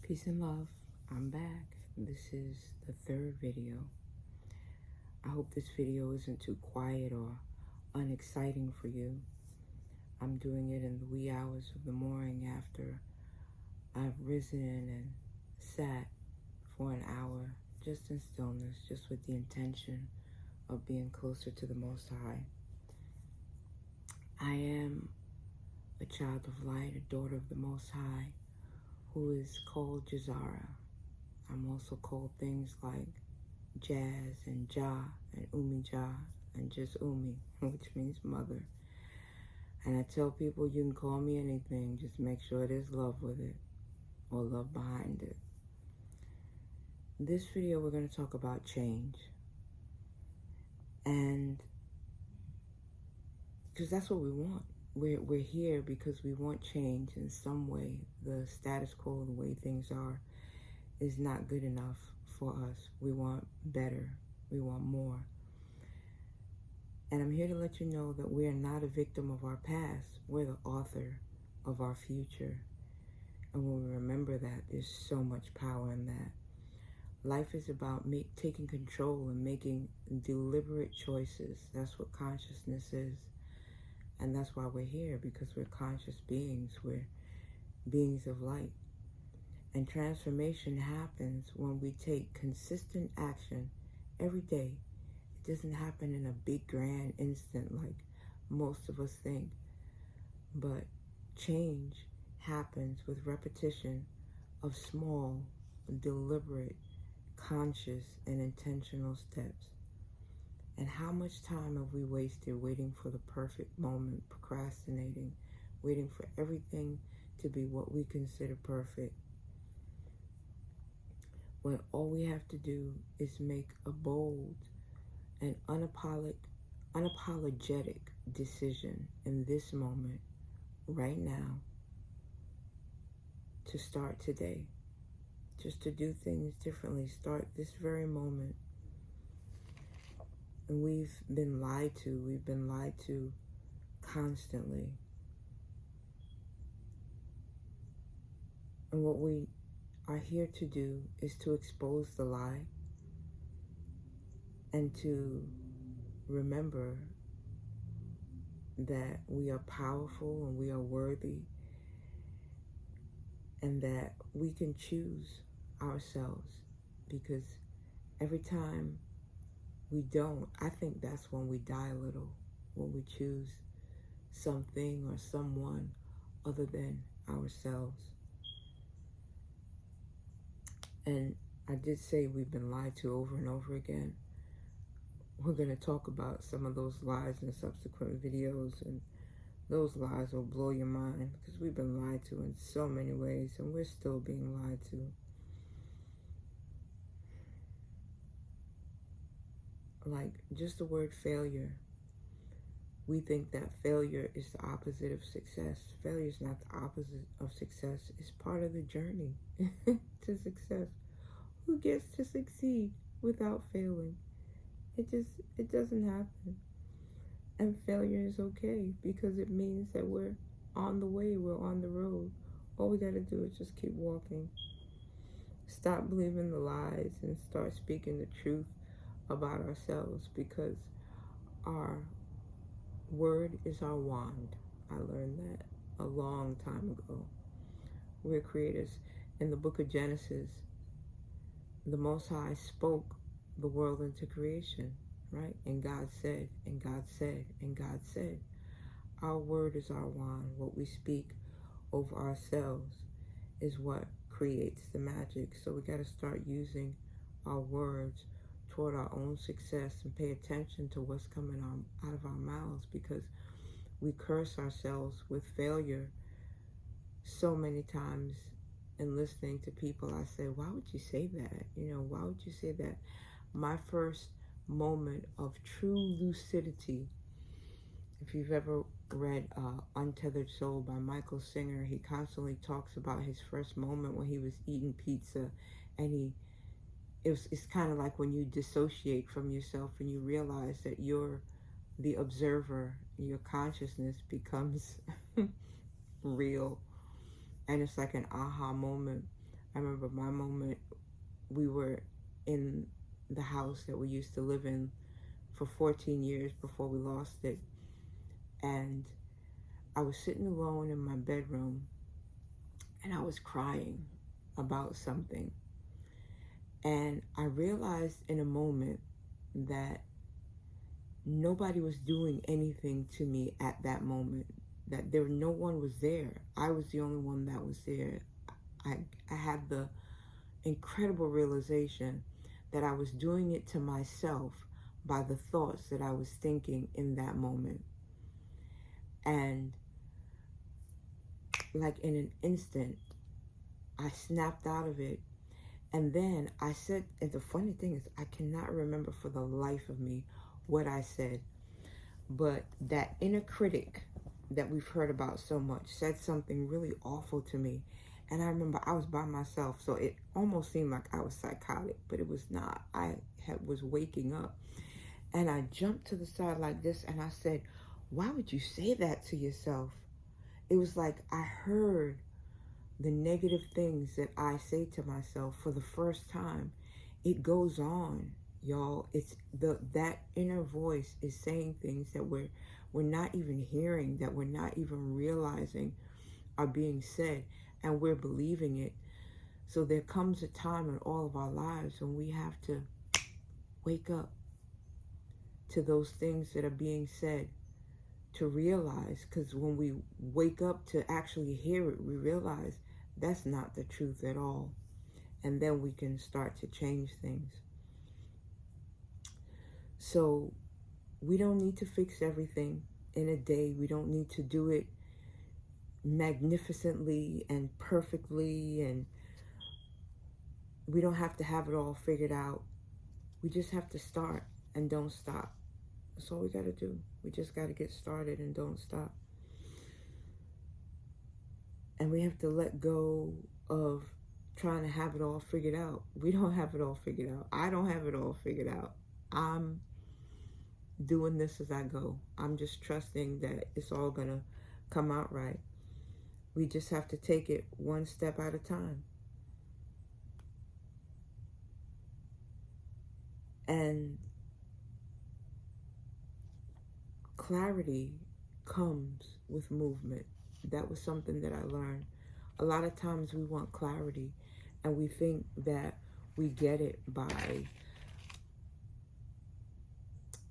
Peace and love. I'm back. This is the third video. I hope this video isn't too quiet or unexciting for you. I'm doing it in the wee hours of the morning after I've risen and sat for an hour just in stillness, just with the intention of being closer to the Most High. I am a child of light, a daughter of the Most High, who is called Jazara. I'm also called things like Jazz and Ja and Umi Ja and just Umi, which means mother. And I tell people you can call me anything, just make sure there's love with it or love behind it. This video we're going to talk about change. And because that's what we want. We're here because we want change in some way. The status quo, the way things are, is not good enough for us. We want better. We want more. And I'm here to let you know that we are not a victim of our past. We're the author of our future. And when we remember that, there's so much power in that. Life is about taking control and making deliberate choices. That's what consciousness is. And that's why we're here, because we're conscious beings. We're beings of light. And transformation happens when we take consistent action every day. It doesn't happen in a big grand instant like most of us think. But change happens with repetition of small, deliberate, conscious, and intentional steps. And how much time have we wasted waiting for the perfect moment, procrastinating, waiting for everything to be what we consider perfect, when all we have to do is make a bold and unapologetic decision in this moment, right now, to start today, just to do things differently, start this very moment. And we've been lied to constantly. And what we are here to do is to expose the lie and to remember that we are powerful and we are worthy and that we can choose ourselves, because every time we don't, I think that's when we die a little, when we choose something or someone other than ourselves. And I did say we've been lied to over and over again. We're going to talk about some of those lies in subsequent videos, and those lies will blow your mind, because we've been lied to in so many ways, and we're still being lied to. Like just the word failure. We think that failure is the opposite of success. Failure is not the opposite of success. It's part of the journey to success. Who gets to succeed without failing? It doesn't happen. And failure is okay, because it means that we're on the way, we're on the road. All we gotta do is just keep walking. Stop believing the lies and start speaking the truth about ourselves, because our word is our wand. I learned that a long time ago. We're creators. In the book of Genesis, the Most High spoke the world into creation, right? And God said, and God said, and God said. Our word is our wand. What we speak over ourselves is what creates the magic. So we got to start using our words toward our own success and pay attention to what's coming out of our mouths, because we curse ourselves with failure so many times. And listening to people, I say, why would you say that? Why would you say that? My first moment of true lucidity, if you've ever read Untethered Soul by Michael Singer, he constantly talks about his first moment when he was eating pizza, and it's kind of like when you dissociate from yourself and you realize that you're the observer, your consciousness becomes real, and it's like an aha moment. I remember my moment, we were in the house that we used to live in for 14 years before we lost it. And I was sitting alone in my bedroom and I was crying about something. And I realized in a moment that nobody was doing anything to me at that moment. That no one was there. I was the only one that was there. I had the incredible realization that I was doing it to myself by the thoughts that I was thinking in that moment. And like in an instant, I snapped out of it. And then I said, and the funny thing is, I cannot remember for the life of me what I said. But that inner critic that we've heard about so much said something really awful to me. And I remember I was by myself, so it almost seemed like I was psychotic, but it was not. I was waking up. And I jumped to the side like this, and I said, why would you say that to yourself? It was like I heard the negative things that I say to myself for the first time. It goes on, y'all. It's that inner voice is saying things that we're not even hearing, that we're not even realizing are being said, and we're believing it. So there comes a time in all of our lives when we have to wake up to those things that are being said, to realize, because when we wake up to actually hear it, we realize that's not the truth at all. And then we can start to change things. So we don't need to fix everything in a day. We don't need to do it magnificently and perfectly, and we don't have to have it all figured out. We just have to start and don't stop. That's all we got to do. We just got to get started and don't stop. And we have to let go of trying to have it all figured out. We don't have it all figured out. I don't have it all figured out. I'm doing this as I go. I'm just trusting that it's all going to come out right. We just have to take it one step at a time. And clarity comes with movement. That was something that I learned. A lot of times we want clarity and we think that we get it by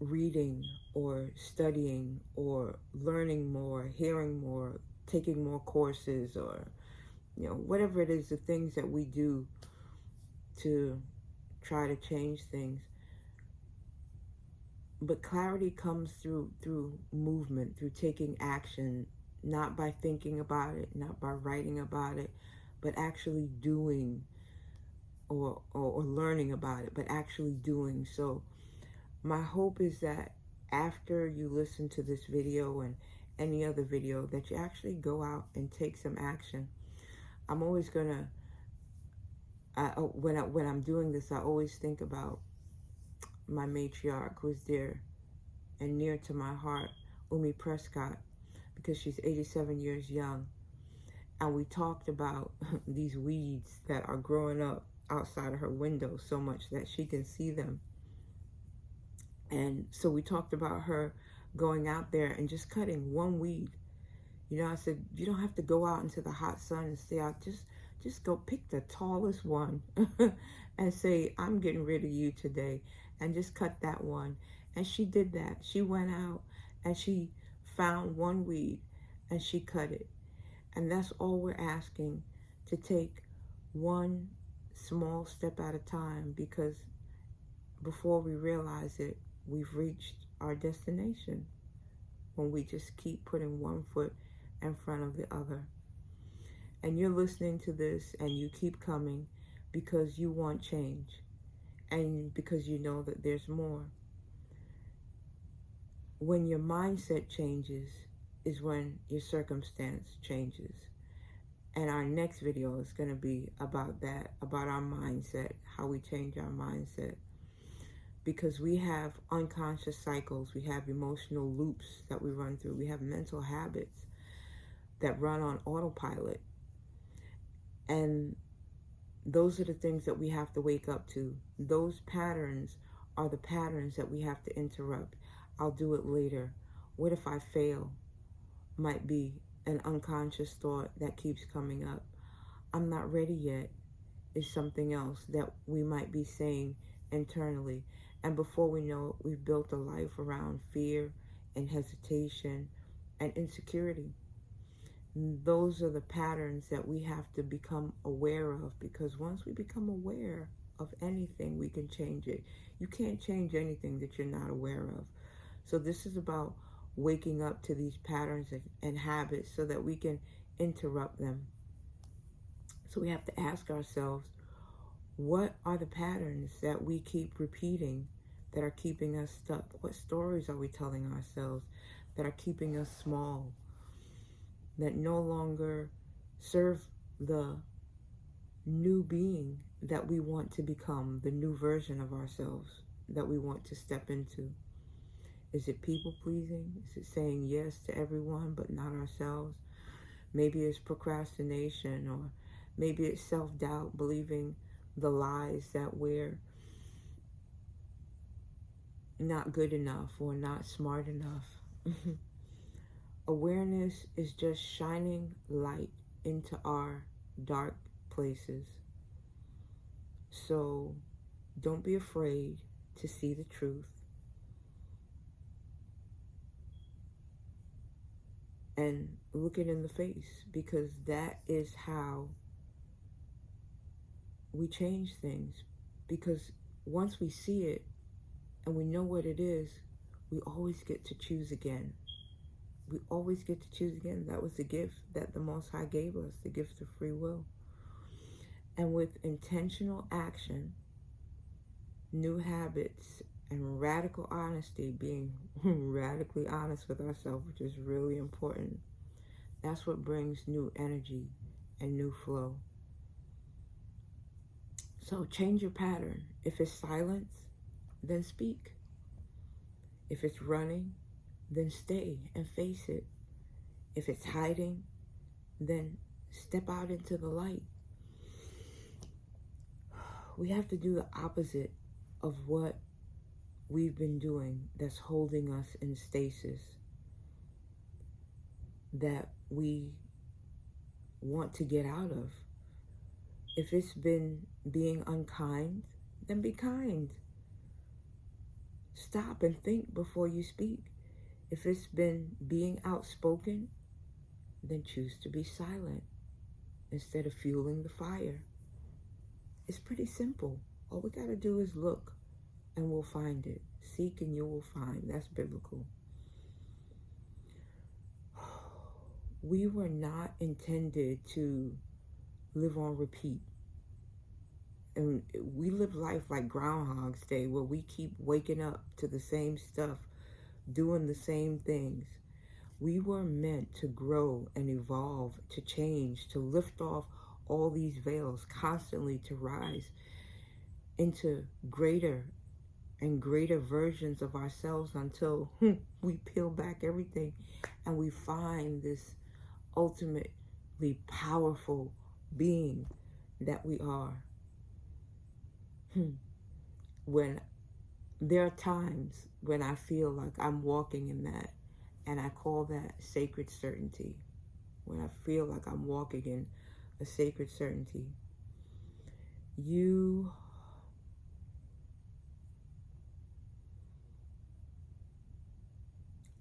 reading or studying or learning more, hearing more, taking more courses, or whatever it is, the things that we do to try to change things. But clarity comes through movement, through taking action, not by thinking about it, not by writing about it, but actually doing, or learning about it, but actually doing. So my hope is that after you listen to this video and any other video, that you actually go out and take some action. I'm always gonna, when I'm doing this, I always think about my matriarch, who's dear and near to my heart, Umi Prescott, because she's 87 years young. And we talked about these weeds that are growing up outside of her window so much that she can see them. And so we talked about her going out there and just cutting one weed. I said, you don't have to go out into the hot sun and stay out. Just go pick the tallest one and say, I'm getting rid of you today. And just cut that one. And she did that. She went out and she found one weed and she cut it. And that's all we're asking, to take one small step at a time, because before we realize it, we've reached our destination when we just keep putting one foot in front of the other. And you're listening to this and you keep coming because you want change and because you know that there's more. When your mindset changes is when your circumstance changes. And our next video is going to be about that, about our mindset, how we change our mindset. Because we have unconscious cycles, we have emotional loops that we run through, we have mental habits that run on autopilot. And Those are the things that we have to wake up to. Those patterns are the patterns that we have to interrupt. I'll do it later. What if I fail? Might be an unconscious thought that keeps coming up. I'm not ready yet is something else that we might be saying internally. And before we know it, we've built a life around fear and hesitation and insecurity. Those are the patterns that we have to become aware of, because once we become aware of anything, we can change it. You can't change anything that you're not aware of. So this is about waking up to these patterns and habits so that we can interrupt them. So we have to ask ourselves, what are the patterns that we keep repeating that are keeping us stuck? What stories are we telling ourselves that are keeping us small, that no longer serve the new being that we want to become, the new version of ourselves that we want to step into? Is it people pleasing? Is it saying yes to everyone but not ourselves? Maybe it's procrastination, or maybe it's self-doubt, believing the lies that we're not good enough or not smart enough. Awareness is just shining light into our dark places. So don't be afraid to see the truth. And look it in the face, because that is how we change things. Because once we see it and we know what it is, we always get to choose again. We always get to choose again. That was the gift that the Most High gave us, the gift of free will. And with intentional action, new habits, and radical honesty, being radically honest with ourselves, which is really important, that's what brings new energy and new flow. So change your pattern. If it's silence, then speak. If it's running, then stay and face it. If it's hiding, then step out into the light. We have to do the opposite of what we've been doing that's holding us in stasis, that we want to get out of. If it's been being unkind, then be kind. Stop and think before you speak. If it's been being outspoken, then choose to be silent instead of fueling the fire. It's pretty simple. All we got to do is look and we'll find it. Seek and you will find. That's biblical. We were not intended to live on repeat. And we live life like Groundhog's Day, where we keep waking up to the same stuff, doing the same things. We were meant to grow and evolve, to change, to lift off all these veils, constantly to rise into greater and greater versions of ourselves until we peel back everything and we find this ultimately powerful being that we are. When there are times when I feel like I'm walking in that, and I call that sacred certainty. When I feel like I'm walking in a sacred certainty, you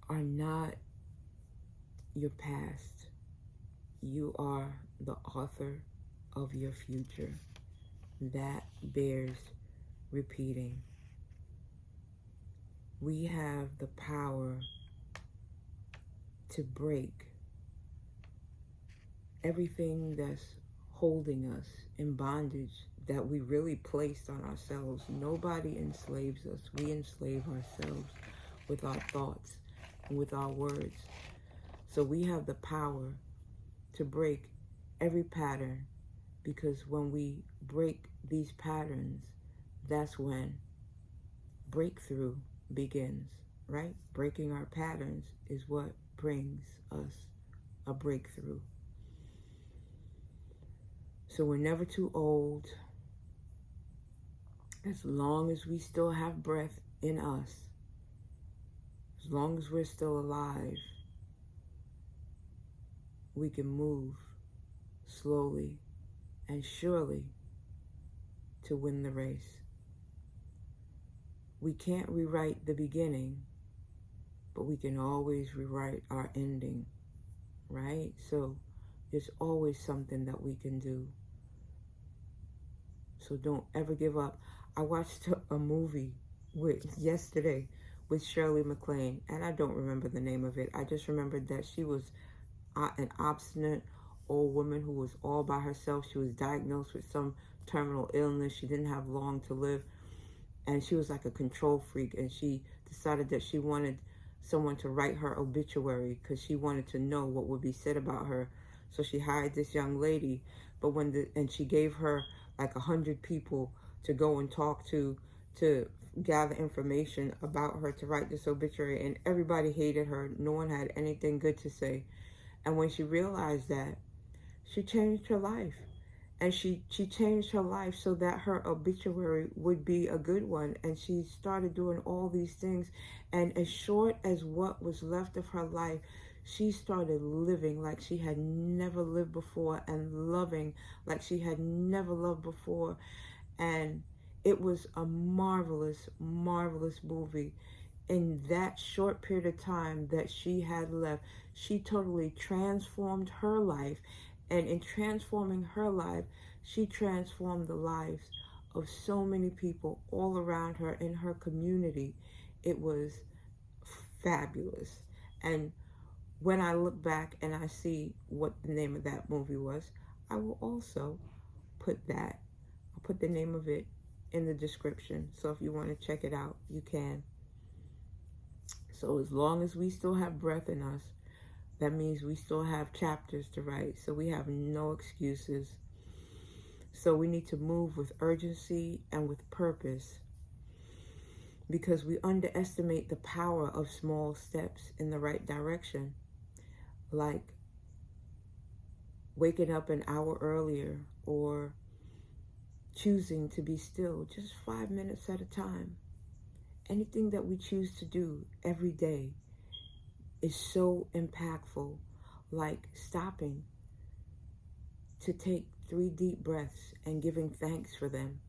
are not your past. You are the author of your future. That bears repeating. We have the power to break everything that's holding us in bondage that we really placed on ourselves. Nobody enslaves us. We enslave ourselves with our thoughts and with our words. So we have the power to break every pattern, because when we break these patterns, that's when breakthrough begins, right? Breaking our patterns is what brings us a breakthrough. So we're never too old. As long as we still have breath in us, as long as we're still alive, we can move slowly and surely to win the race. We can't rewrite the beginning, but we can always rewrite our ending, right? So there's always something that we can do. So don't ever give up. I watched a movie yesterday with Shirley MacLaine, and I don't remember the name of it. I just remembered that she was an obstinate old woman who was all by herself. She was diagnosed with some terminal illness. She didn't have long to live, and she was like a control freak, and she decided that she wanted someone to write her obituary because she wanted to know what would be said about her. So she hired this young lady, but and she gave her like 100 people to go and talk to gather information about her to write this obituary, and everybody hated her. No one had anything good to say. And when she realized that, she changed her life. And she changed her life so that her obituary would be a good one. And she started doing all these things. And as short as what was left of her life, she started living like she had never lived before and loving like she had never loved before. And it was a marvelous, marvelous movie. In that short period of time that she had left, she totally transformed her life. And in transforming her life, she transformed the lives of so many people all around her in her community. It was fabulous. And when I look back and I see what the name of that movie was, I will also put I'll put the name of it in the description. So if you want to check it out, you can. So as long as we still have breath in us, that means we still have chapters to write. So we have no excuses. So we need to move with urgency and with purpose, because we underestimate the power of small steps in the right direction, like waking up an hour earlier or choosing to be still just 5 minutes at a time. Anything that we choose to do every day is so impactful, like stopping to take 3 deep breaths and giving thanks for them,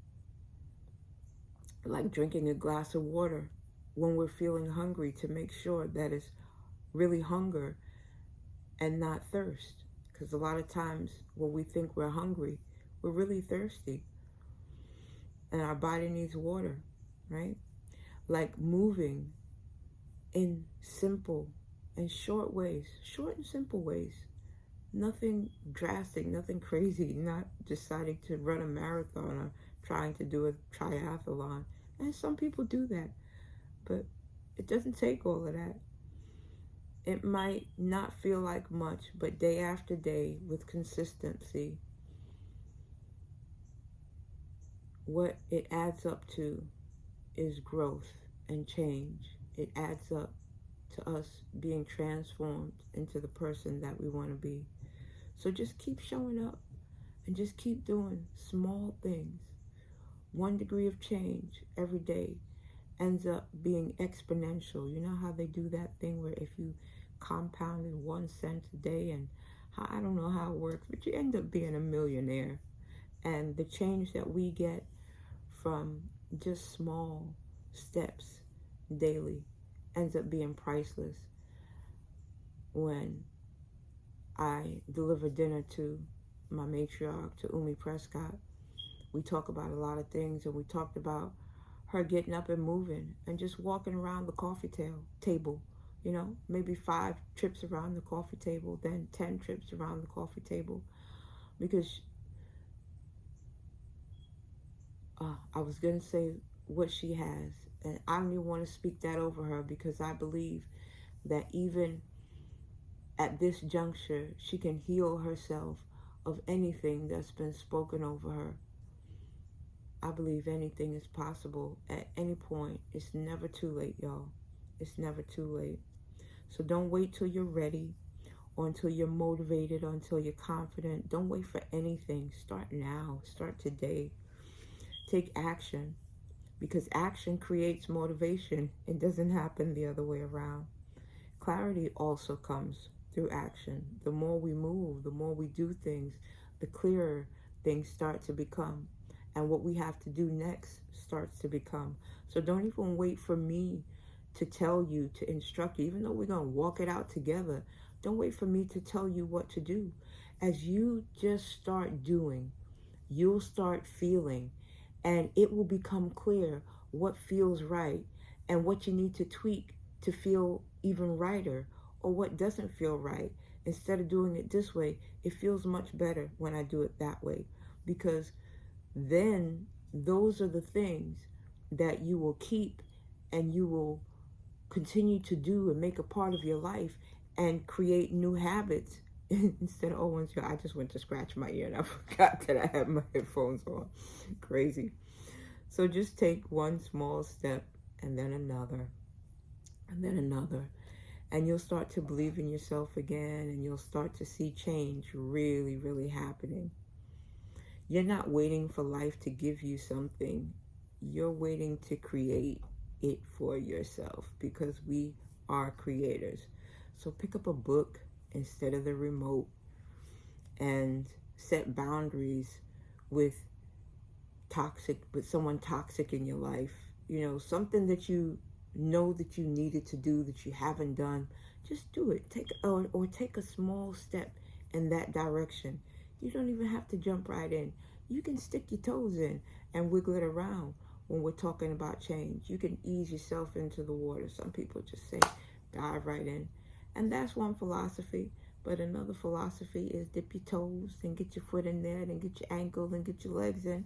like drinking a glass of water when we're feeling hungry to make sure that it's really hunger and not thirst, because a lot of times when we think we're hungry, we're really thirsty and our body needs water, right? Like moving in simple and short ways, short and simple ways. Nothing drastic, nothing crazy, not deciding to run a marathon or trying to do a triathlon. And some people do that, but it doesn't take all of that. It might not feel like much, but day after day with consistency, what it adds up to is growth and change. It adds up to us being transformed into the person that we want to be. So just keep showing up and just keep doing small things. 1 degree of change every day ends up being exponential. You know how they do that thing where if you compounded 1 cent a day, and I don't know how it works, but you end up being a millionaire. And the change that we get from just small steps daily ends up being priceless. When I deliver dinner to my matriarch, to Umi Prescott, we talk about a lot of things, and we talked about her getting up and moving and just walking around the coffee table, you know, maybe 5 trips around the coffee table, then 10 trips around the coffee table, because I was going to say what she has, and I don't even want to speak that over her, because I believe that even at this juncture, she can heal herself of anything that's been spoken over her. I believe anything is possible at any point. It's never too late, y'all. It's never too late. So don't wait till you're ready or until you're motivated, or until you're confident. Don't wait for anything. Start now. Start today. Take action, because action creates motivation. It doesn't happen the other way around. Clarity also comes through action. The more we move, the more we do things, the clearer things start to become. And what we have to do next starts to become. So don't even wait for me to tell you, to instruct you, even though we're going to walk it out together. Don't wait for me to tell you what to do. As you just start doing, you'll start feeling, and it will become clear what feels right and what you need to tweak to feel even righter, or what doesn't feel right. Instead of doing it this way, it feels much better when I do it that way, because then those are the things that you will keep and you will continue to do and make a part of your life and create new habits. Instead of, oh, once I just went to scratch my ear and I forgot that I had my headphones on. Crazy. So just take one small step, and then another, and then another, and you'll start to believe in yourself again, and you'll start to see change really, really happening. You're not waiting for life to give you something. You're waiting to create it for yourself, because we are creators. So pick up a book instead of the remote, and set boundaries with someone toxic in your life. You know, something that you know that you needed to do that you haven't done. Just do it. Or take a small step in that direction. You don't even have to jump right in. You can stick your toes in and wiggle it around. When we're talking about change, you can ease yourself into the water. Some people just say dive right in, and that's one philosophy. But another philosophy is dip your toes and get your foot in there, and get your ankle and get your legs in.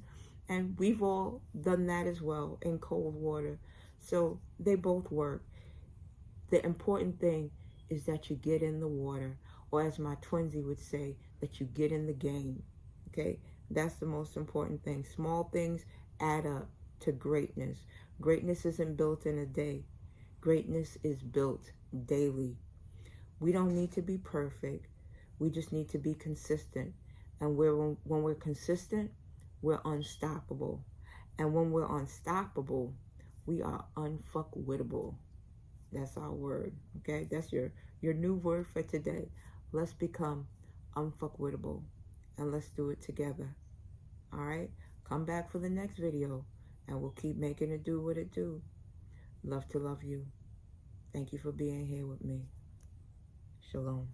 And we've all done that as well in cold water. So they both work. The important thing is that you get in the water, or as my twinsy would say, that you get in the game. Okay? That's the most important thing. Small things add up to greatness. Greatness isn't built in a day. Greatness is built daily. We don't need to be perfect. We just need to be consistent. And when we're consistent, we're unstoppable. And when we're unstoppable, we are unfuckwittable. That's our word, okay? That's your new word for today. Let's become unfuckwittable, and let's do it together, all right? Come back for the next video, and we'll keep making it do what it do. Love to love you. Thank you for being here with me. Shalom.